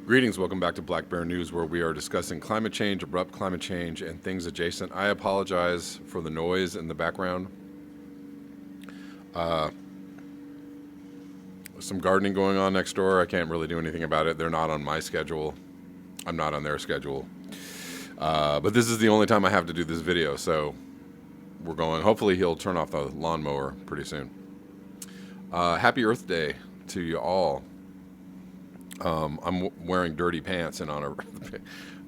Greetings, welcome back to Black Bear News, where we are discussing climate change, abrupt climate change, and things adjacent. I apologize for the noise in the background. Some gardening going on next door. I can't really do anything about it. They're not on my schedule. I'm not on their schedule. But this is the only time I have to do this video, so we're going. Hopefully he'll turn off the lawnmower pretty soon. Happy Earth Day to you all. I'm wearing dirty pants in honor.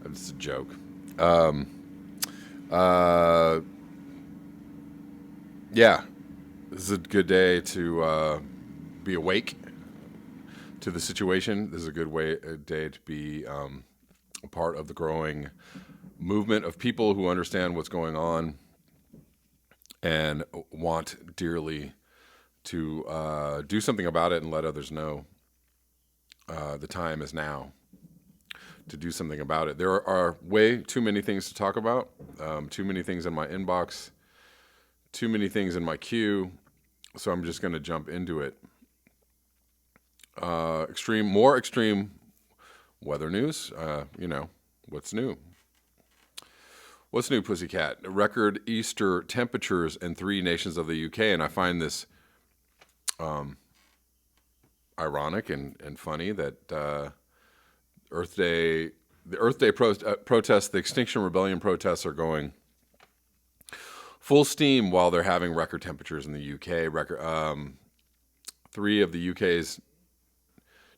It's a joke. Yeah, this is a good day to be awake to the situation. This is a good day to be a part of the growing movement of people who understand what's going on and want dearly to do something about it and let others know. The time is now to do something about it. There are way too many things to talk about, too many things in my inbox, too many things in my queue, so I'm just going to jump into it. More extreme weather news. What's new? What's new, Pussycat? Record Easter temperatures in 3 nations of the UK, and I find this ironic and funny that the Earth Day protests, the Extinction Rebellion protests are going full steam while they're having record temperatures in the UK. 3 of the UK's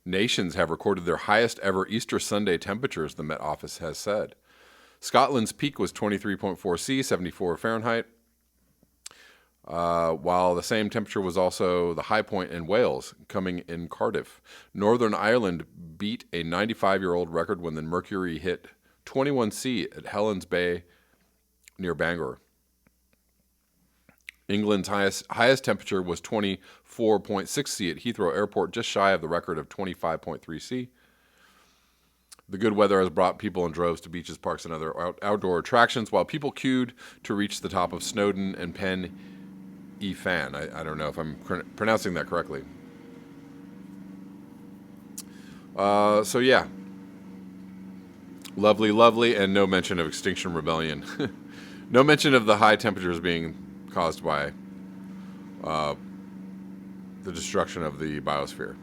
nations have recorded their highest ever Easter Sunday temperatures, the Met Office has said. Scotland's peak was 23.4 C, 74 Fahrenheit. While the same temperature was also the high point in Wales, coming in Cardiff. Northern Ireland beat a 95-year-old record when the mercury hit 21 C at Helens Bay near Bangor. England's highest temperature was 24.6 C at Heathrow Airport, just shy of the record of 25.3 C. The good weather has brought people in droves to beaches, parks, and other outdoor attractions, while people queued to reach the top of Snowdon and Pen Fan. I don't know if I'm pronouncing that correctly. So yeah, lovely, and no mention of Extinction Rebellion. No mention of the high temperatures being caused by the destruction of the biosphere.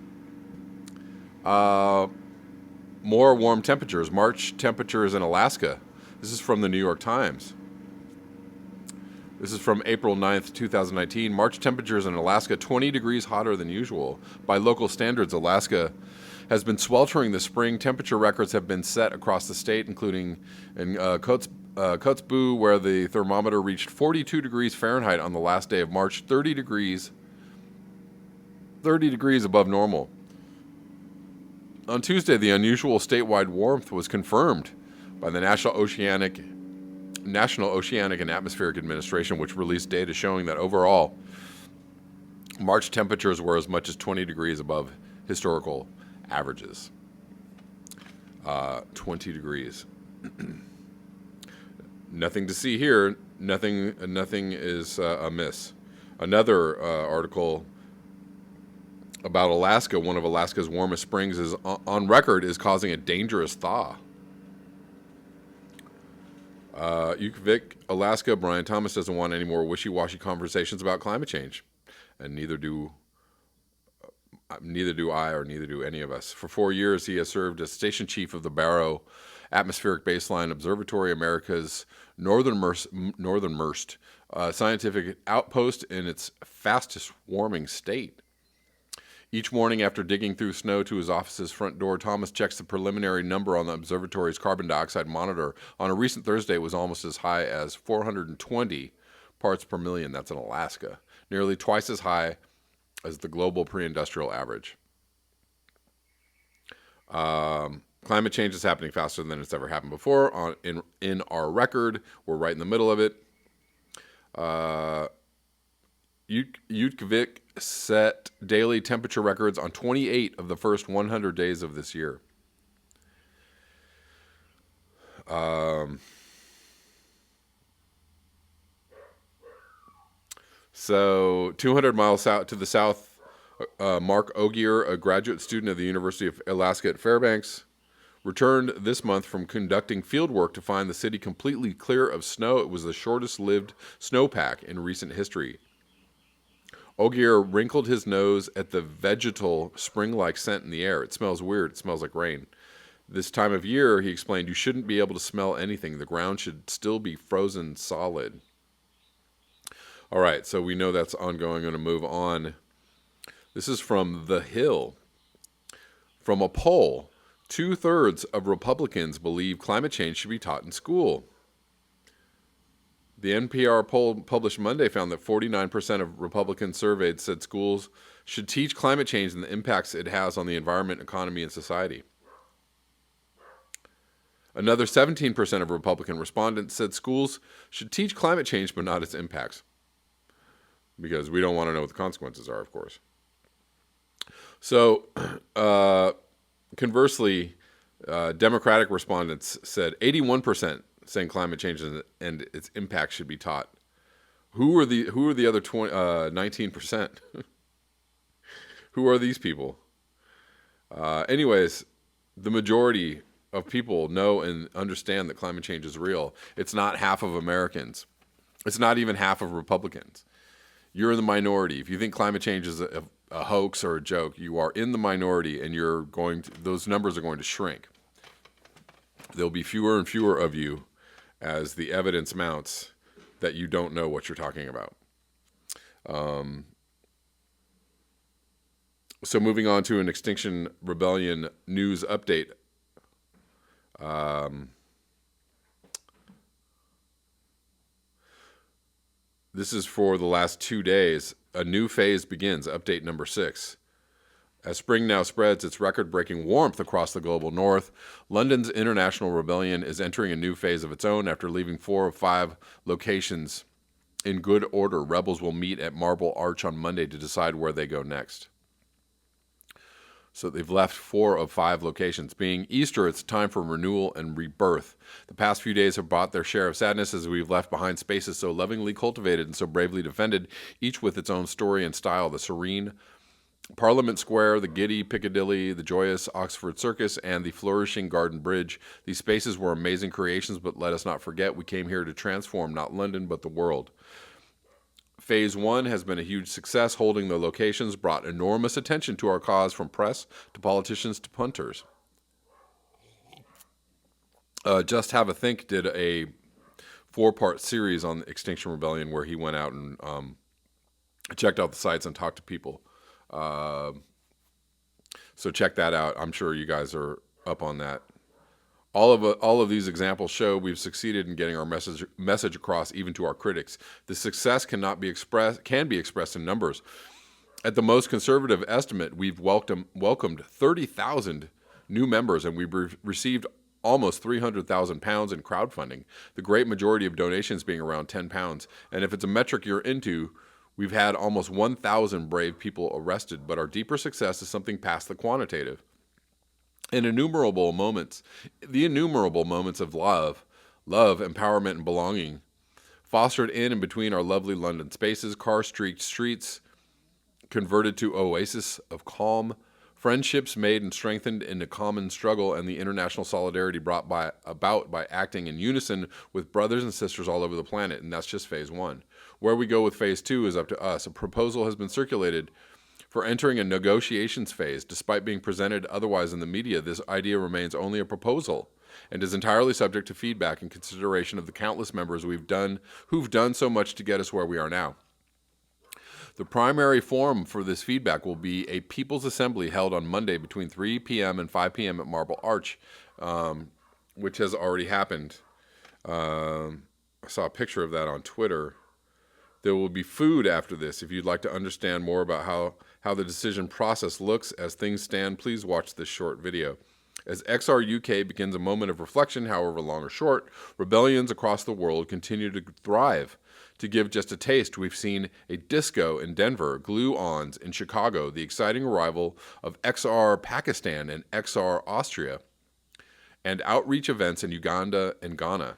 More warm temperatures. March temperatures in Alaska. This is from the New York Times. This is from April 9th, 2019. March temperatures in Alaska, 20 degrees hotter than usual. By local standards, Alaska has been sweltering this spring. Temperature records have been set across the state, including in Kotzebue, where the thermometer reached 42 degrees Fahrenheit on the last day of March, 30 degrees above normal. On Tuesday, the unusual statewide warmth was confirmed by the National Oceanic and Atmospheric Administration, which released data showing that overall, March temperatures were as much as 20 degrees above historical averages. 20 degrees. Nothing to see here. Nothing is amiss. Another article about Alaska, one of Alaska's warmest springs, is on record is causing a dangerous thaw. Yukvik, Alaska, Brian Thomas doesn't want any more wishy-washy conversations about climate change, and neither do I, or neither do any of us. For 4 years, he has served as station chief of the Barrow Atmospheric Baseline Observatory, America's northernmost scientific outpost in its fastest warming state. Each morning after digging through snow to his office's front door, Thomas checks the preliminary number on the observatory's carbon dioxide monitor. On a recent Thursday, it was almost as high as 420 parts per million. That's in Alaska. Nearly twice as high as the global pre-industrial average. Climate change is happening faster than it's ever happened before. In our record, we're right in the middle of it. Yukvik set daily temperature records on 28 of the first 100 days of this year. So 200 miles out to the south, Mark Ogier, a graduate student of the University of Alaska at Fairbanks, returned this month from conducting field work to find the city completely clear of snow. It was the shortest-lived snowpack in recent history. Ogier wrinkled his nose at the vegetal spring-like scent in the air. It smells weird. It smells like rain. This time of year, he explained, you shouldn't be able to smell anything. The ground should still be frozen solid. All right, so we know that's ongoing. I'm going to move on. This is from The Hill. From a poll, 2/3 of Republicans believe climate change should be taught in school. The NPR poll published Monday found that 49% of Republicans surveyed said schools should teach climate change and the impacts it has on the environment, economy, and society. Another 17% of Republican respondents said schools should teach climate change but not its impacts, because we don't want to know what the consequences are, of course. So, conversely, Democratic respondents said 81% saying climate change and its impact should be taught. Who are the other 19%? Who are these people? Anyways, the majority of people know and understand that climate change is real. It's not half of Americans. It's not even half of Republicans. You're in the minority. If you think climate change is a hoax or a joke, you are in the minority, and those numbers are going to shrink. There'll be fewer and fewer of you as the evidence mounts that you don't know what you're talking about. So moving on to an Extinction Rebellion news update. This is for the last 2 days. A new phase begins, update number 6. As spring now spreads its record-breaking warmth across the global north, London's International Rebellion is entering a new phase of its own. After leaving 4 of 5 locations in good order, rebels will meet at Marble Arch on Monday to decide where they go next. So they've left 4 of 5 locations. Being Easter, it's time for renewal and rebirth. The past few days have brought their share of sadness as we've left behind spaces so lovingly cultivated and so bravely defended, each with its own story and style. The serene Parliament Square, the giddy Piccadilly, the joyous Oxford Circus, and the flourishing Garden Bridge. These spaces were amazing creations, but let us not forget we came here to transform not London, but the world. Phase 1 has been a huge success. Holding the locations brought enormous attention to our cause, from press to politicians to punters. Just Have a Think did a 4-part series on the Extinction Rebellion where he went out and checked out the sites and talked to people. So check that out. I'm sure you guys are up on that. All of these examples show we've succeeded in getting our message across, even to our critics. The success can be expressed in numbers. At the most conservative estimate, we've welcomed 30,000 new members, and we've received almost £300,000 in crowdfunding, the great majority of donations being around £10. And if it's a metric you're into, we've had almost 1,000 brave people arrested, but our deeper success is something past the quantitative. The innumerable moments of love, empowerment, and belonging, fostered in and between our lovely London spaces, car-streaked streets converted to oases of calm, friendships made and strengthened in a common struggle, and the international solidarity brought about by acting in unison with brothers and sisters all over the planet. And that's just phase 1. Where we go with phase 2 is up to us. A proposal has been circulated for entering a negotiations phase. Despite being presented otherwise in the media, this idea remains only a proposal and is entirely subject to feedback and consideration of the countless members who've done so much to get us where we are now. The primary forum for this feedback will be a People's Assembly held on Monday between 3 p.m. and 5 p.m. at Marble Arch, which has already happened. I saw a picture of that on Twitter. There will be food after this. If you'd like to understand more about how the decision process looks as things stand, please watch this short video. As XR UK begins a moment of reflection, however long or short, rebellions across the world continue to thrive. To give just a taste, we've seen a disco in Denver, glue-ons in Chicago, the exciting arrival of XR Pakistan and XR Austria, and outreach events in Uganda and Ghana.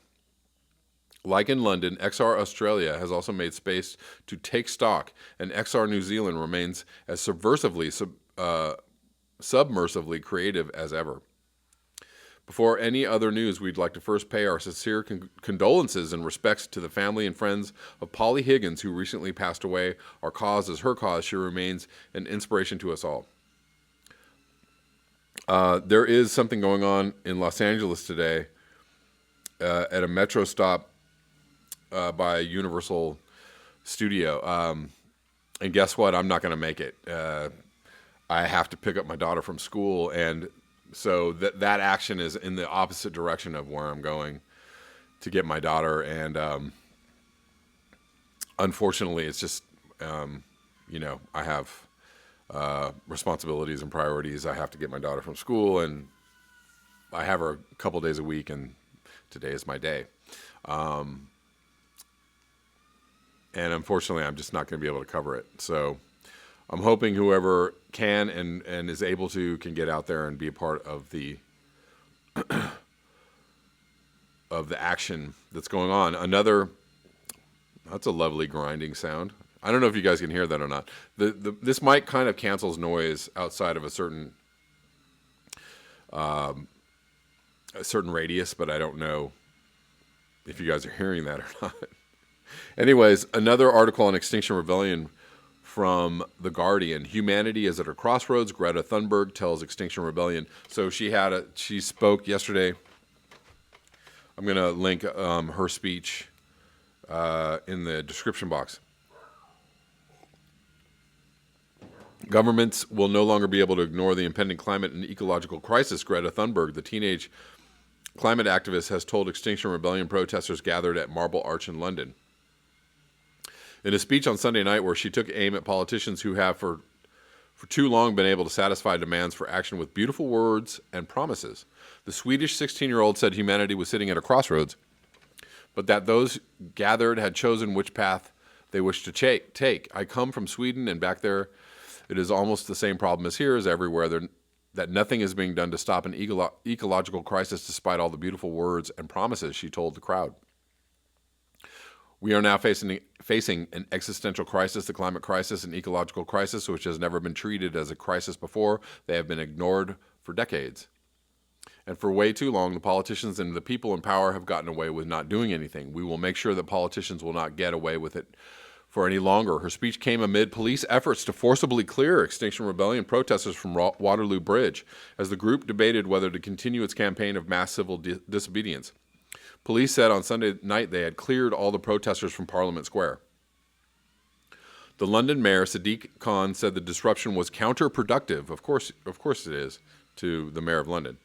Like in London, XR Australia has also made space to take stock, and XR New Zealand remains as submersively creative as ever. Before any other news, we'd like to first pay our sincere condolences and respects to the family and friends of Polly Higgins, who recently passed away. Our cause is her cause. She remains an inspiration to us all. There is something going on in Los Angeles today at a metro stop by Universal Studio. And guess what? I'm not going to make it. I have to pick up my daughter from school, and so that action is in the opposite direction of where I'm going to get my daughter. And unfortunately, it's just, I have responsibilities and priorities. I have to get my daughter from school, and I have her a couple days a week, and today is my day. And unfortunately, I'm just not going to be able to cover it. So I'm hoping whoever can and is able to can get out there and be a part of the of the action that's going on. That's a lovely grinding sound. I don't know if you guys can hear that or not. This mic kind of cancels noise outside of a certain radius, but I don't know if you guys are hearing that or not. Anyways, another article on Extinction Rebellion from The Guardian. Humanity is at a crossroads. Greta Thunberg tells Extinction Rebellion. So she spoke yesterday. I'm going to link her speech in the description box. Governments will no longer be able to ignore the impending climate and ecological crisis. Greta Thunberg, the teenage climate activist, has told Extinction Rebellion protesters gathered at Marble Arch in London. In a speech on Sunday night where she took aim at politicians who have for too long been able to satisfy demands for action with beautiful words and promises, the Swedish 16-year-old said humanity was sitting at a crossroads, but that those gathered had chosen which path they wished to take. I come from Sweden, and back there it is almost the same problem as here, as everywhere, that nothing is being done to stop an ecological crisis despite all the beautiful words and promises, she told the crowd. We are now facing an existential crisis, the climate crisis, an ecological crisis, which has never been treated as a crisis before. They have been ignored for decades. And for way too long, the politicians and the people in power have gotten away with not doing anything. We will make sure that politicians will not get away with it for any longer. Her speech came amid police efforts to forcibly clear Extinction Rebellion protesters from Waterloo Bridge as the group debated whether to continue its campaign of mass civil disobedience. Police said on Sunday night they had cleared all the protesters from Parliament Square. The London mayor, Sadiq Khan, said the disruption was counterproductive, of course it is, to the mayor of London,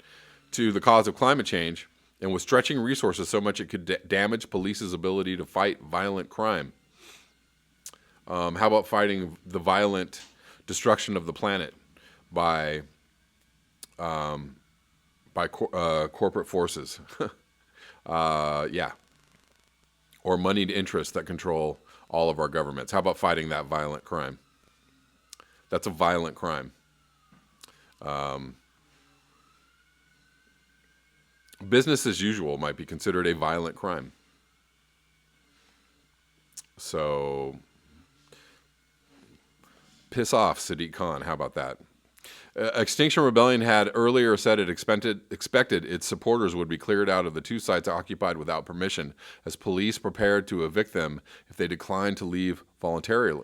to the cause of climate change, and was stretching resources so much it could damage police's ability to fight violent crime. How about fighting the violent destruction of the planet by corporate forces? Or moneyed interests that control all of our governments. How about fighting that violent crime? That's a violent crime. Business as usual might be considered a violent crime. So, piss off, Sadiq Khan. How about that? Extinction Rebellion had earlier said it expected its supporters would be cleared out of the two sites occupied without permission, as police prepared to evict them if they declined to leave voluntarily.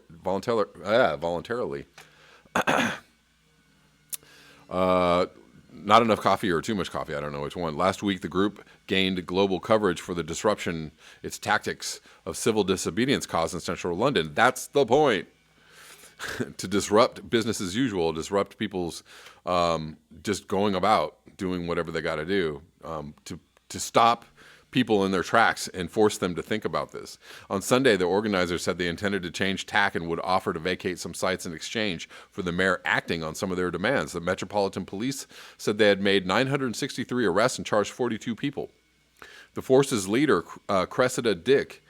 Not enough coffee or too much coffee, I don't know which one. Last week, the group gained global coverage for the disruption its tactics of civil disobedience caused in central London. That's the point. To disrupt business as usual, disrupt people's just going about doing whatever they got to do, to stop people in their tracks and force them to think about this. On Sunday, the organizers said they intended to change tack and would offer to vacate some sites in exchange for the mayor acting on some of their demands. The Metropolitan Police said they had made 963 arrests and charged 42 people. The force's leader, Cressida Dick,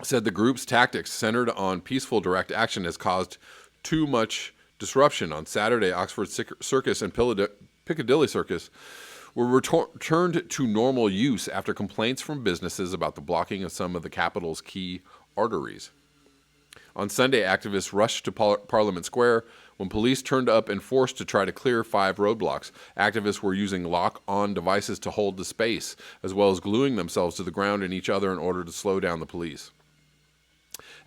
said the group's tactics centered on peaceful direct action has caused too much disruption. On Saturday, Oxford Circus and Piccadilly Circus were returned to normal use after complaints from businesses about the blocking of some of the capital's key arteries. On Sunday, activists rushed to Parliament Square, When police turned up in force to try to clear 5 roadblocks, activists were using lock-on devices to hold the space, as well as gluing themselves to the ground and each other in order to slow down the police.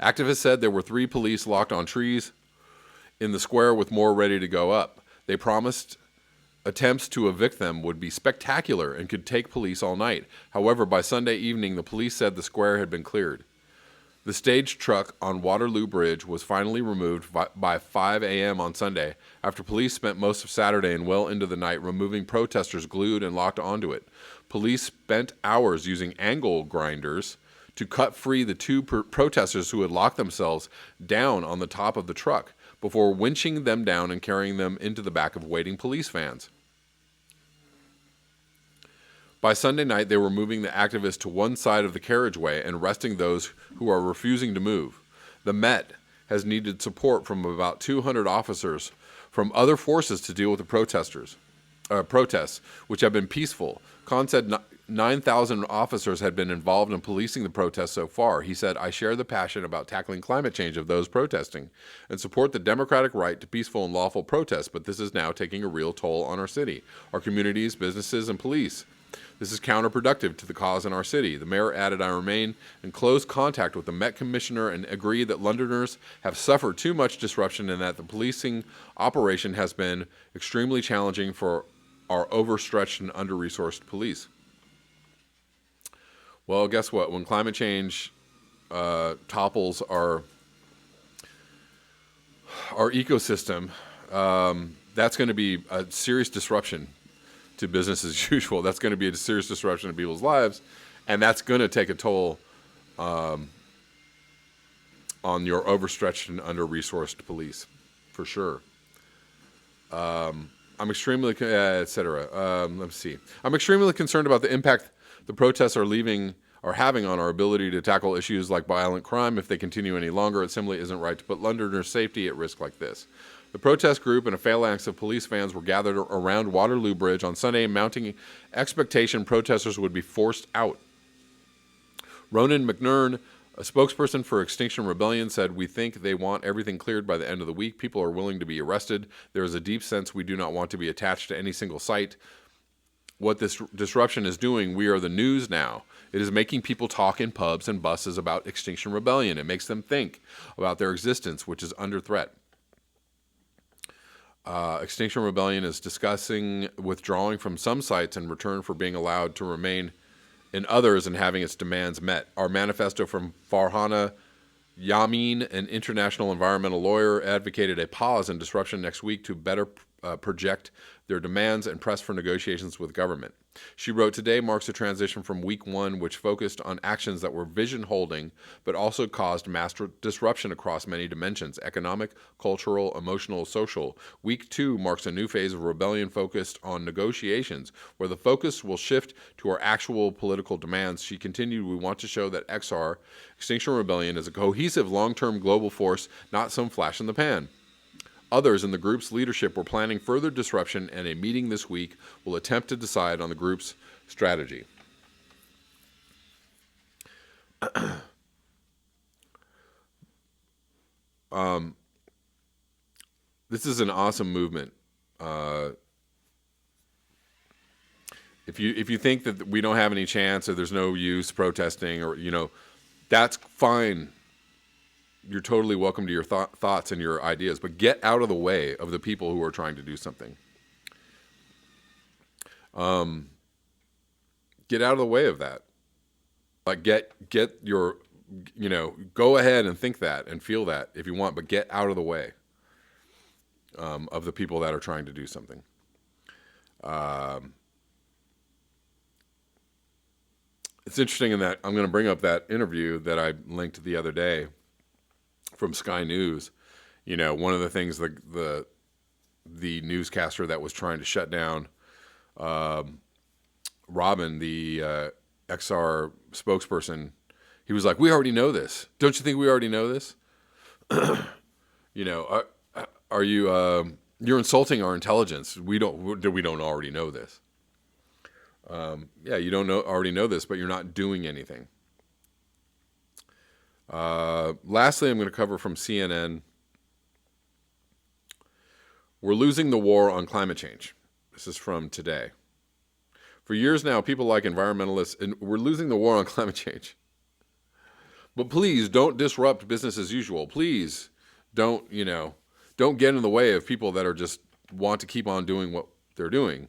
Activists said there were 3 police locked on trees in the square with more ready to go up. They promised attempts to evict them would be spectacular and could take police all night. However, by Sunday evening, the police said the square had been cleared. The stage truck on Waterloo Bridge was finally removed by 5 a.m. on Sunday, after police spent most of Saturday and well into the night removing protesters glued and locked onto it. Police spent hours using angle grinders to cut free the 2 protesters who had locked themselves down on the top of the truck before winching them down and carrying them into the back of waiting police vans. By Sunday night, they were moving the activists to one side of the carriageway and arresting those who are refusing to move. The Met has needed support from about 200 officers from other forces to deal with the protests, which have been peaceful. Khan said 9,000 officers had been involved in policing the protests so far. He said, "I share the passion about tackling climate change of those protesting and support the democratic right to peaceful and lawful protest, but this is now taking a real toll on our city, our communities, businesses, and police. This is counterproductive to the cause in our city." The mayor added, "I remain in close contact with the Met Commissioner and agree that Londoners have suffered too much disruption and that the policing operation has been extremely challenging for our overstretched and under-resourced police." Well, guess what? When climate change topples our ecosystem, that's going to be a serious disruption to business as usual. That's going to be a serious disruption to people's lives, and that's going to take a toll on your overstretched and under-resourced police, for sure. I'm extremely, etc. Let's see. I'm extremely concerned about the impact the protests are having on our ability to tackle issues like violent crime. If they continue any longer, it simply isn't right to put Londoners' safety at risk like this. The protest group and a phalanx of police vans were gathered around Waterloo Bridge on Sunday, mounting expectation protesters would be forced out. Ronan McNern, a spokesperson for Extinction Rebellion, said, "We think they want everything cleared by the end of the week. People are willing to be arrested. There is a deep sense we do not want to be attached to any single site. What this disruption is doing, we are the news now. It is making people talk in pubs and buses about Extinction Rebellion. It makes them think about their existence, which is under threat." Extinction Rebellion is discussing withdrawing from some sites in return for being allowed to remain in others and having its demands met. Our manifesto from Farhana Yamin, an international environmental lawyer, advocated a pause in disruption next week to better project their demands and press for negotiations with government. She wrote, "Today marks a transition from week 1, which focused on actions that were vision-holding, but also caused mass disruption across many dimensions: economic, cultural, emotional, social. Week 2 marks a new phase of rebellion focused on negotiations, where the focus will shift to our actual political demands." She continued, "We want to show that Extinction Rebellion, is a cohesive long-term global force, not some flash in the pan." Others in the group's leadership were planning further disruption, and a meeting this week will attempt to decide on the group's strategy. This is an awesome movement. If you think that we don't have any chance or there's no use protesting, or that's fine. You're totally welcome to your thoughts and your ideas, but get out of the way of the people who are trying to do something. Get out of the way of that. Like get your, go ahead and think that and feel that if you want, but get out of the way of the people that are trying to do something. It's interesting in that I'm going to bring up that interview that I linked the other day from Sky News. One of the things the newscaster that was trying to shut down Robin, the XR spokesperson, he was like, "We already know this. Don't you think we already know this? Are you you're insulting our intelligence. We don't already know this." Yeah, you don't already know this, but you're not doing anything. Lastly, I'm going to cover from CNN. We're losing the war on climate change. This is from today. For years now, people like environmentalists, and we're losing the war on climate change. But please don't disrupt business as usual. Please don't get in the way of people that are just want to keep on doing what they're doing.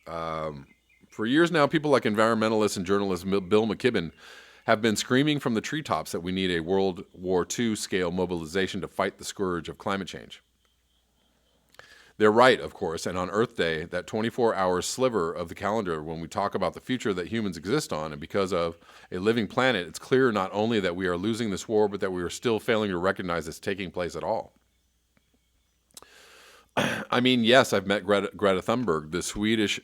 For years now, people like environmentalists and journalist Bill McKibben have been screaming from the treetops that we need a World War II scale mobilization to fight the scourge of climate change. They're right, of course, and on Earth Day, that 24-hour sliver of the calendar when we talk about the future that humans exist on, and because of a living planet, it's clear not only that we are losing this war, but that we are still failing to recognize it's taking place at all. I mean, yes, I've met Greta Thunberg, the Swedish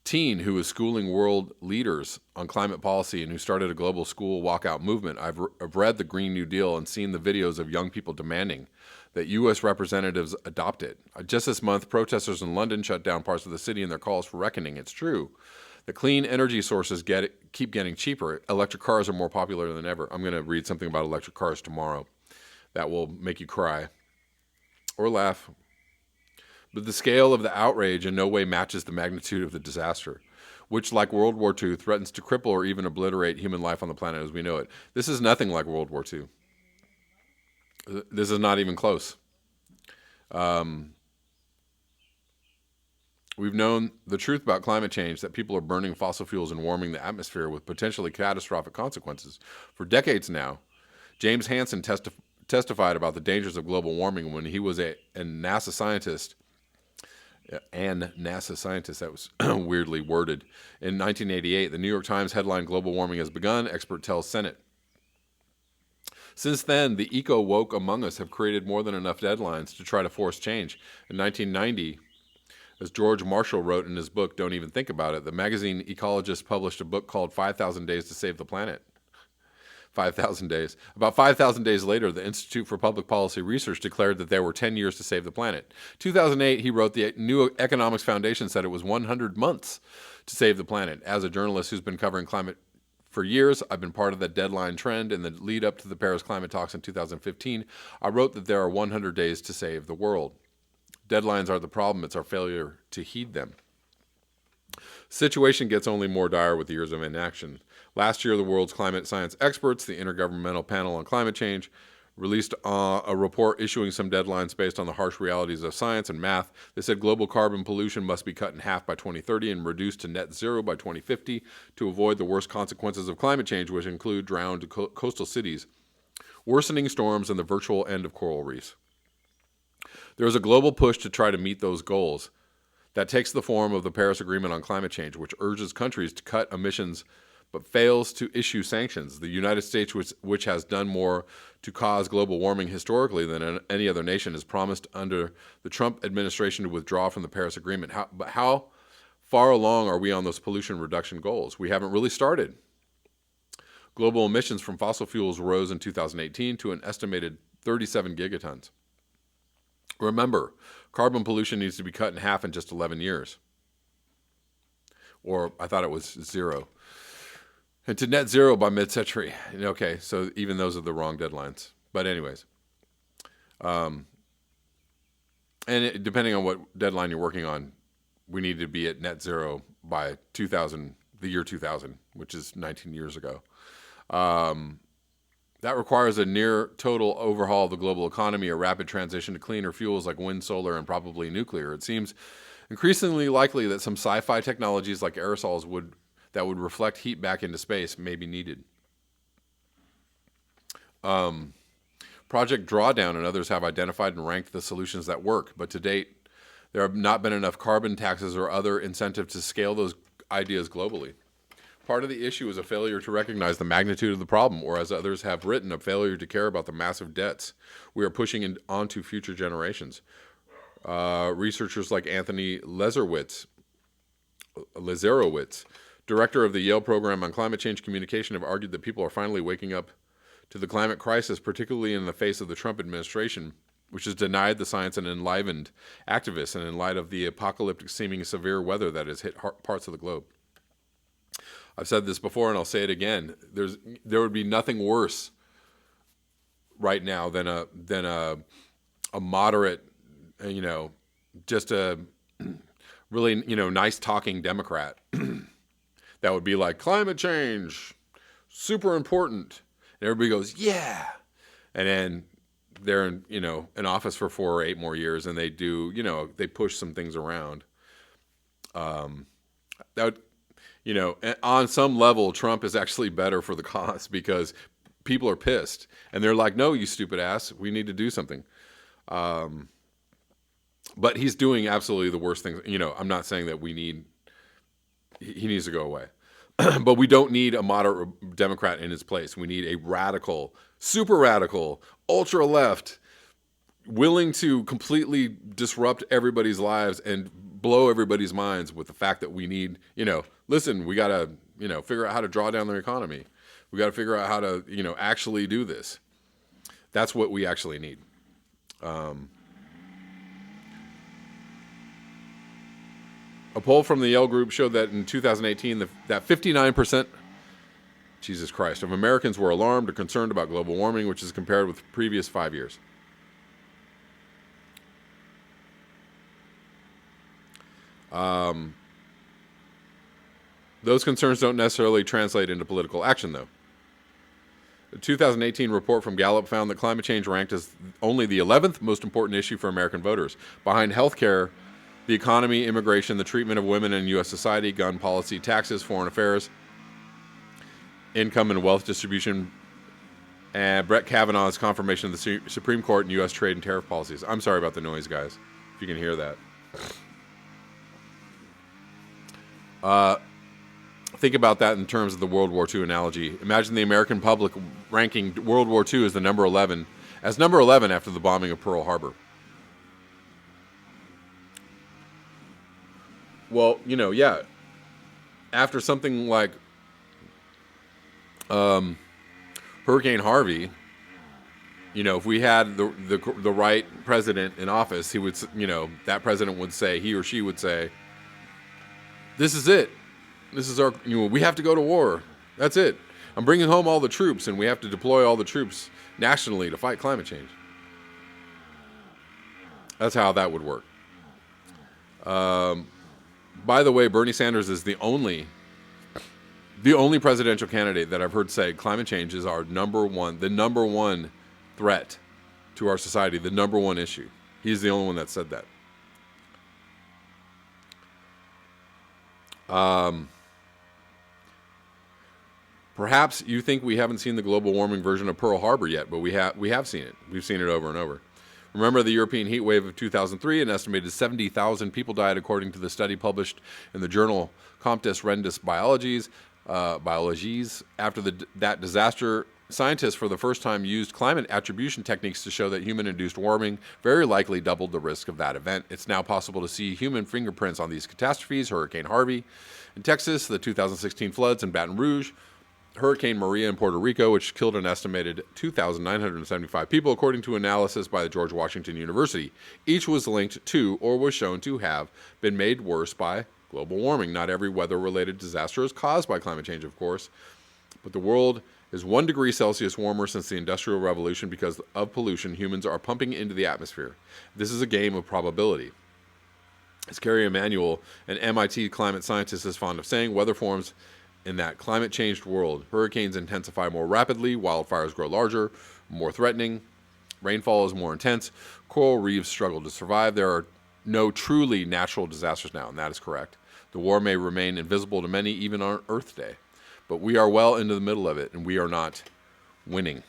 teen who is schooling world leaders on climate policy and who started a global school walkout movement. I've read the Green New Deal and seen the videos of young people demanding that U.S. representatives adopt it. Just this month, protesters in London shut down parts of the city in their calls for reckoning. It's true. The clean energy sources keep getting cheaper. Electric cars are more popular than ever. I'm going to read something about electric cars tomorrow that will make you cry or laugh. But the scale of the outrage in no way matches the magnitude of the disaster, which, like World War II, threatens to cripple or even obliterate human life on the planet as we know it. This is nothing like World War II. This is not even close. We've known the truth about climate change, that people are burning fossil fuels and warming the atmosphere with potentially catastrophic consequences for decades now. James Hansen testified about the dangers of global warming when he was a NASA scientist. That was weirdly worded. In 1988, the New York Times headlined, "Global warming has begun, expert tells Senate." Since then, the eco-woke among us have created more than enough deadlines to try to force change. In 1990, as George Marshall wrote in his book, Don't Even Think About It, the magazine Ecologist published a book called 5,000 Days to Save the Planet. 5,000 days. About 5,000 days later, the Institute for Public Policy Research declared that there were 10 years to save the planet. 2008, he wrote, the New Economics Foundation said it was 100 months to save the planet. As a journalist who's been covering climate for years, I've been part of that deadline trend. In the lead up to the Paris climate talks in 2015, I wrote that there are 100 days to save the world. Deadlines are the problem. It's our failure to heed them. Situation gets only more dire with years of inaction. Last year, the world's climate science experts, the Intergovernmental Panel on Climate Change, released a report issuing some deadlines based on the harsh realities of science and math. They said global carbon pollution must be cut in half by 2030 and reduced to net zero by 2050 to avoid the worst consequences of climate change, which include drowned coastal cities, worsening storms, and the virtual end of coral reefs. There is a global push to try to meet those goals. That takes the form of the Paris Agreement on Climate Change, which urges countries to cut emissions but fails to issue sanctions. The United States, which has done more to cause global warming historically than any other nation, has promised under the Trump administration to withdraw from the Paris Agreement. But how far along are we on those pollution reduction goals? We haven't really started. Global emissions from fossil fuels rose in 2018 to an estimated 37 gigatons. Remember, carbon pollution needs to be cut in half in just 11 years. Or I thought it was zero. And to net zero by mid-century. Okay, so even those are the wrong deadlines. But anyways. Depending on what deadline you're working on, we need to be at net zero by the year 2000, which is 19 years ago. That requires a near total overhaul of the global economy, a rapid transition to cleaner fuels like wind, solar, and probably nuclear. It seems increasingly likely that some sci-fi technologies like aerosols that would reflect heat back into space may be needed. Project Drawdown and others have identified and ranked the solutions that work, but to date, there have not been enough carbon taxes or other incentives to scale those ideas globally. Part of the issue is a failure to recognize the magnitude of the problem, or as others have written, a failure to care about the massive debts we are pushing onto future generations. Researchers like Anthony Lazarowitz, director of the Yale Program on Climate Change Communication, have argued that people are finally waking up to the climate crisis, particularly in the face of the Trump administration, which has denied the science and enlivened activists, and in light of the apocalyptic seeming severe weather that has hit parts of the globe. I've said this before and I'll say it again. There would be nothing worse right now than a a moderate, you know, just a really, nice talking Democrat that would be like, climate change, super important. And everybody goes, yeah. And then they're in office for 4 or 8 more years, and they do, they push some things around. That would, on some level, Trump is actually better for the cause because people are pissed and they're like, no, you stupid ass, we need to do something. But he's doing absolutely the worst things. I'm not saying that he needs to go away. But we don't need a moderate Democrat in his place. We need a radical, super radical, ultra left, willing to completely disrupt everybody's lives and blow everybody's minds with the fact that we need, listen, we got to, figure out how to draw down their economy. We got to figure out how to, actually do this. That's what we actually need. A poll from the Yale Group showed that in 2018, that 59%, Jesus Christ, of Americans were alarmed or concerned about global warming, which is compared with previous 5 years. Those concerns don't necessarily translate into political action, though. A 2018 report from Gallup found that climate change ranked as only the 11th most important issue for American voters, behind healthcare, the economy, immigration, the treatment of women in U.S. society, gun policy, taxes, foreign affairs, income and wealth distribution, and Brett Kavanaugh's confirmation of the Supreme Court and U.S. trade and tariff policies. I'm sorry about the noise, guys, if you can hear that. Think about that in terms of the World War II analogy. Imagine the American public ranking World War II as number 11 after the bombing of Pearl Harbor. Well, yeah. After something like Hurricane Harvey, if we had the right president in office, he would, that president would say, he or she would say, this is it. This is our, we have to go to war. That's it. I'm bringing home all the troops, and we have to deploy all the troops nationally to fight climate change. That's how that would work. By the way, Bernie Sanders is the only presidential candidate that I've heard say climate change is the number one threat to our society, the number one issue. He's the only one that said that. Perhaps you think we haven't seen the global warming version of Pearl Harbor yet, but we have seen it. We've seen it over and over. Remember the European heat wave of 2003? An estimated 70,000 people died, according to the study published in the journal Comptes Rendus Biologies. After that disaster, scientists for the first time used climate attribution techniques to show that human-induced warming very likely doubled the risk of that event. It's now possible to see human fingerprints on these catastrophes: Hurricane Harvey in Texas, the 2016 floods in Baton Rouge, Hurricane Maria in Puerto Rico, which killed an estimated 2,975 people, according to analysis by the George Washington University. Each was linked to, or was shown to have, been made worse by global warming. Not every weather-related disaster is caused by climate change, of course, but the world is 1 degree Celsius warmer since the Industrial Revolution because of pollution humans are pumping into the atmosphere. This is a game of probability. As Carrie Emanuel, an MIT climate scientist, is fond of saying, weather forms in that climate-changed world. Hurricanes intensify more rapidly, wildfires grow larger, more threatening, rainfall is more intense, coral reefs struggle to survive. There are no truly natural disasters now, and that is correct. The war may remain invisible to many, even on Earth Day, but we are well into the middle of it, and we are not winning.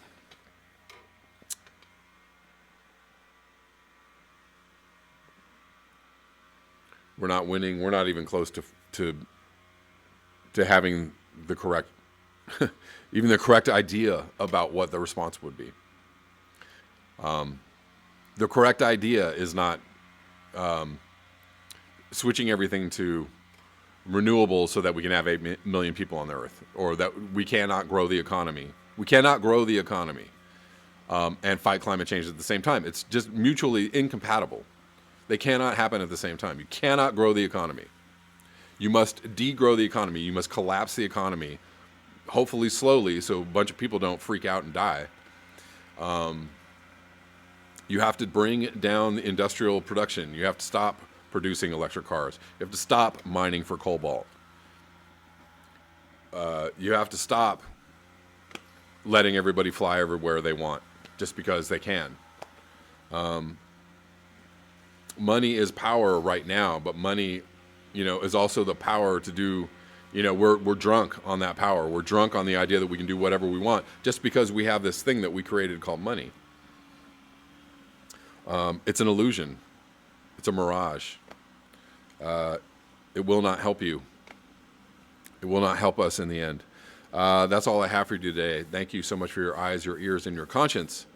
We're not winning. We're not even close to having the correct, even the correct idea about what the response would be. The correct idea is not switching everything to renewables so that we can have 8 million people on the earth, or that we cannot grow the economy. We cannot grow the economy and fight climate change at the same time. It's just mutually incompatible. They cannot happen at the same time. You cannot grow the economy. You must degrow the economy. You must collapse the economy, hopefully slowly, so a bunch of people don't freak out and die. You have to bring down the industrial production. You have to stop producing electric cars. You have to stop mining for cobalt. You have to stop letting everybody fly everywhere they want just because they can. Money is power right now, but money, is also the power to do, we're drunk on that power. We're drunk on the idea that we can do whatever we want just because we have this thing that we created called money. It's an illusion. It's a mirage. It will not help you. It will not help us in the end. That's all I have for you today. Thank you so much for your eyes, your ears, and your conscience.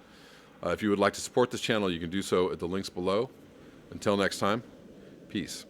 If you would like to support this channel, you can do so at the links below. Until next time, peace.